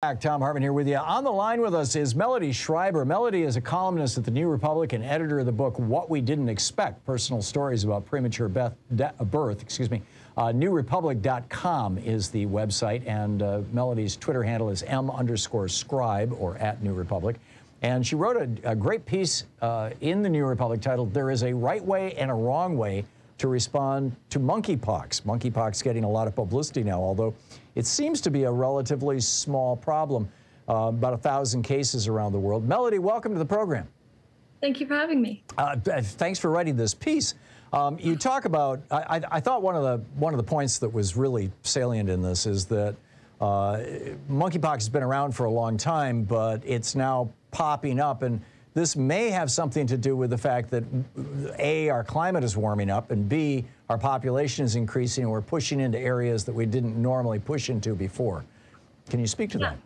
Thom Hartmann here with you. On the line with us is Melody Schreiber. Melody is a columnist at the New Republic and editor of the book What We Didn't Expect, Personal Stories About Premature Birth. NewRepublic.com is the website, and Melody's Twitter handle is M_scribe or @NewRepublic. And she wrote a great piece in the New Republic titled, "There is a Right Way and a Wrong Way to Respond to Monkeypox." Monkeypox getting a lot of publicity now, although it seems to be a relatively small problem, about 1,000 cases around the world. Melody, welcome to the program. Thank you for having me. Thanks for writing this piece. You talk about, I thought one of the points that was really salient in this is that monkeypox has been around for a long time, but it's now popping up, and this may have something to do with the fact that A, our climate is warming up, and B, our population is increasing, and we're pushing into areas that we didn't normally push into before. Can you speak to that?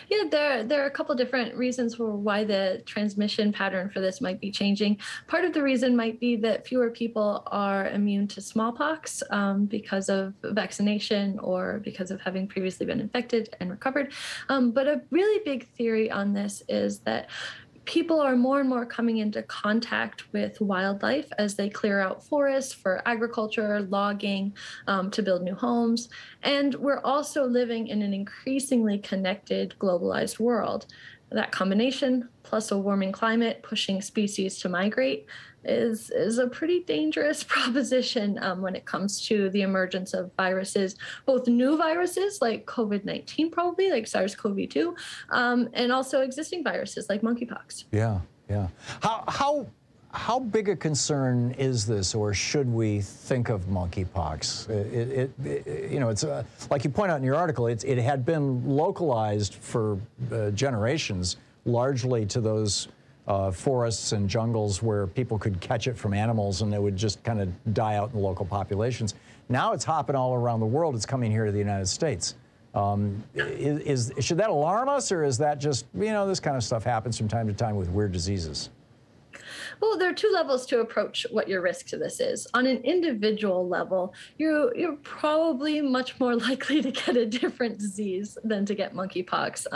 Yeah, there are a couple different reasons for why the transmission pattern for this might be changing. Part of the reason might be that fewer people are immune to smallpox because of vaccination or because of having previously been infected and recovered. But a really big theory on this is that people are more and more coming into contact with wildlife as they clear out forests for agriculture, logging, to build new homes. And we're also living in an increasingly connected, globalized world. That combination, plus a warming climate pushing species to migrate, is a pretty dangerous proposition when it comes to the emergence of viruses, both new viruses like COVID-19, probably like SARS-CoV-2, and also existing viruses like monkeypox. Yeah. How big a concern is this, or should we think of monkeypox? It's like you point out in your article, it had been localized for generations, largely to those forests and jungles where people could catch it from animals and it would just kind of die out in the local populations. Now it's hopping all around the world. It's coming here to the United States. Should that alarm us, or is that just, this kind of stuff happens from time to time with weird diseases? Well, there are two levels to approach what your risk to this is. On an individual level, you're probably much more likely to get a different disease than to get monkeypox.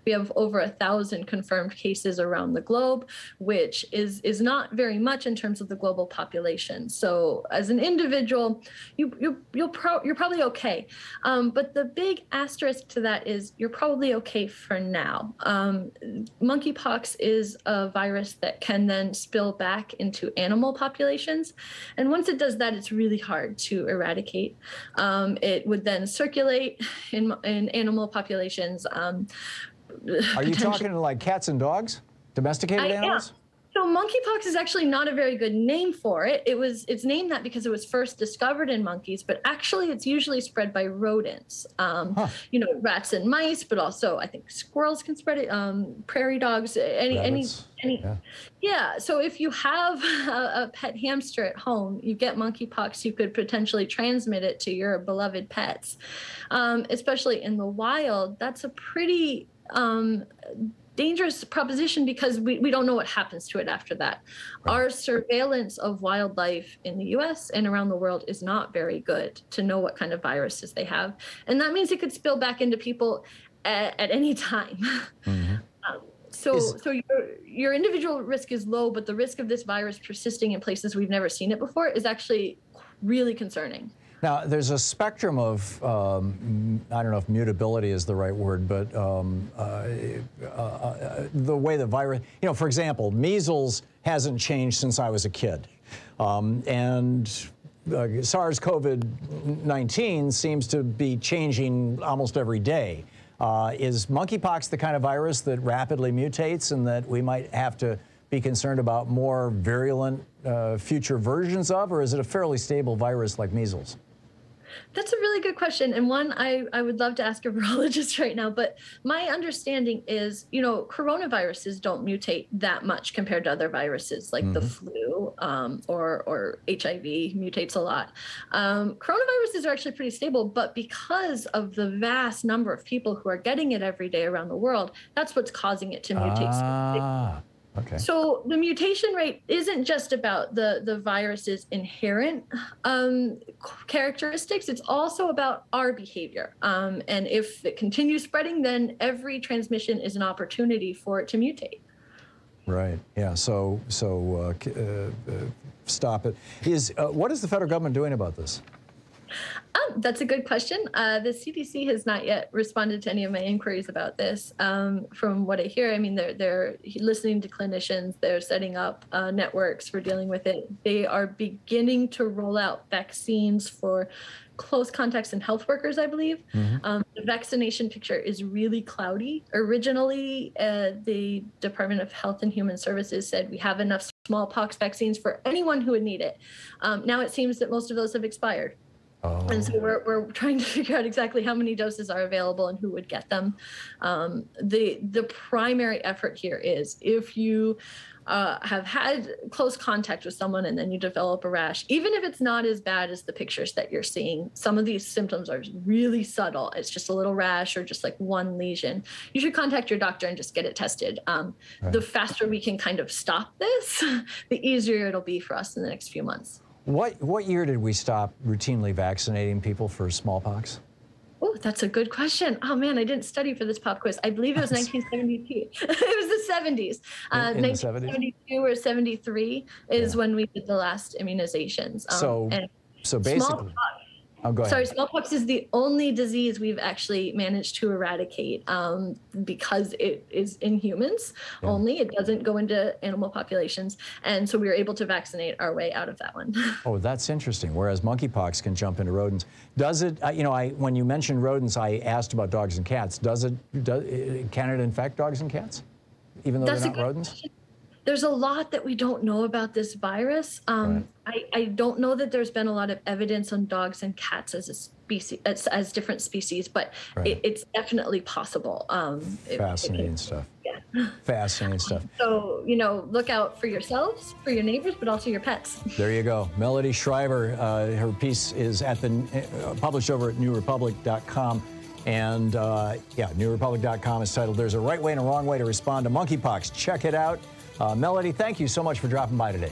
We have over 1,000 confirmed cases around the globe, which is not very much in terms of the global population. So as an individual, you're probably okay. But the big asterisk to that is you're probably okay for now. Monkeypox is a virus that can then spill back into animal populations. And once it does that, it's really hard to eradicate. It would then circulate in animal populations. Are you talking like cats and dogs? Domesticated animals? Yeah. So monkeypox is actually not a very good name for it. It's named that because it was first discovered in monkeys, but actually it's usually spread by rodents. Rats and mice, but also I think squirrels can spread it. Prairie dogs, any. Yeah. So if you have a pet hamster at home, you get monkeypox, you could potentially transmit it to your beloved pets, especially in the wild. That's a pretty dangerous proposition because we don't know what happens to it after that. Right. Our surveillance of wildlife in the US and around the world is not very good to know what kind of viruses they have. And that means it could spill back into people at any time. Mm-hmm. So your individual risk is low, but the risk of this virus persisting in places we've never seen it before is actually really concerning. Now, there's a spectrum of, I don't know if mutability is the right word, but the way the virus, for example, measles hasn't changed since I was a kid. And SARS-CoV-19 seems to be changing almost every day. Is monkeypox the kind of virus that rapidly mutates and that we might have to be concerned about more virulent future versions of, or is it a fairly stable virus like measles? That's a really good question, and one I would love to ask a virologist right now, but my understanding is, coronaviruses don't mutate that much compared to other viruses like the flu or HIV mutates a lot. Coronaviruses are actually pretty stable, but because of the vast number of people who are getting it every day around the world, that's what's causing it to mutate. Okay. So the mutation rate isn't just about the virus's inherent characteristics. It's also about our behavior. And if it continues spreading, then every transmission is an opportunity for it to mutate. Right. Yeah. So stop it. What is the federal government doing about this? That's a good question. The CDC has not yet responded to any of my inquiries about this. From what I hear, I mean, they're listening to clinicians. They're setting up networks for dealing with it. They are beginning to roll out vaccines for close contacts and health workers, I believe. The vaccination picture is really cloudy. Originally, the Department of Health and Human Services said we have enough smallpox vaccines for anyone who would need it. Now it seems that most of those have expired. And so we're trying to figure out exactly how many doses are available and who would get them. The primary effort here is if you have had close contact with someone and then you develop a rash, even if it's not as bad as the pictures that you're seeing, some of these symptoms are really subtle. It's just a little rash or just like one lesion. You should contact your doctor and just get it tested. The faster we can kind of stop this, the easier it'll be for us in the next few months. What year did we stop routinely vaccinating people for smallpox? Oh, that's a good question. Oh man, I didn't study for this pop quiz. I believe it was 1972. It was the 70s. In the 1972 or 73 is when we did the last immunizations. So basically, go ahead. Sorry, smallpox is the only disease we've actually managed to eradicate because it is in humans only. It doesn't go into animal populations. And so we were able to vaccinate our way out of that one. Oh, that's interesting. Whereas monkeypox can jump into rodents. Does it, when you mentioned rodents, I asked about dogs and cats. Can it infect dogs and cats, even though they're not rodents? Question. There's a lot that we don't know about this virus. I don't know that there's been a lot of evidence on dogs and cats as a species, as different species, but it's definitely possible. Fascinating stuff. Yeah. Fascinating stuff. So, look out for yourselves, for your neighbors, but also your pets. There you go. Melody Schreiber, her piece is published over at newrepublic.com. And newrepublic.com is titled, "There's a Right Way and a Wrong Way to Respond to Monkeypox." Check it out. Melody, thank you so much for dropping by today.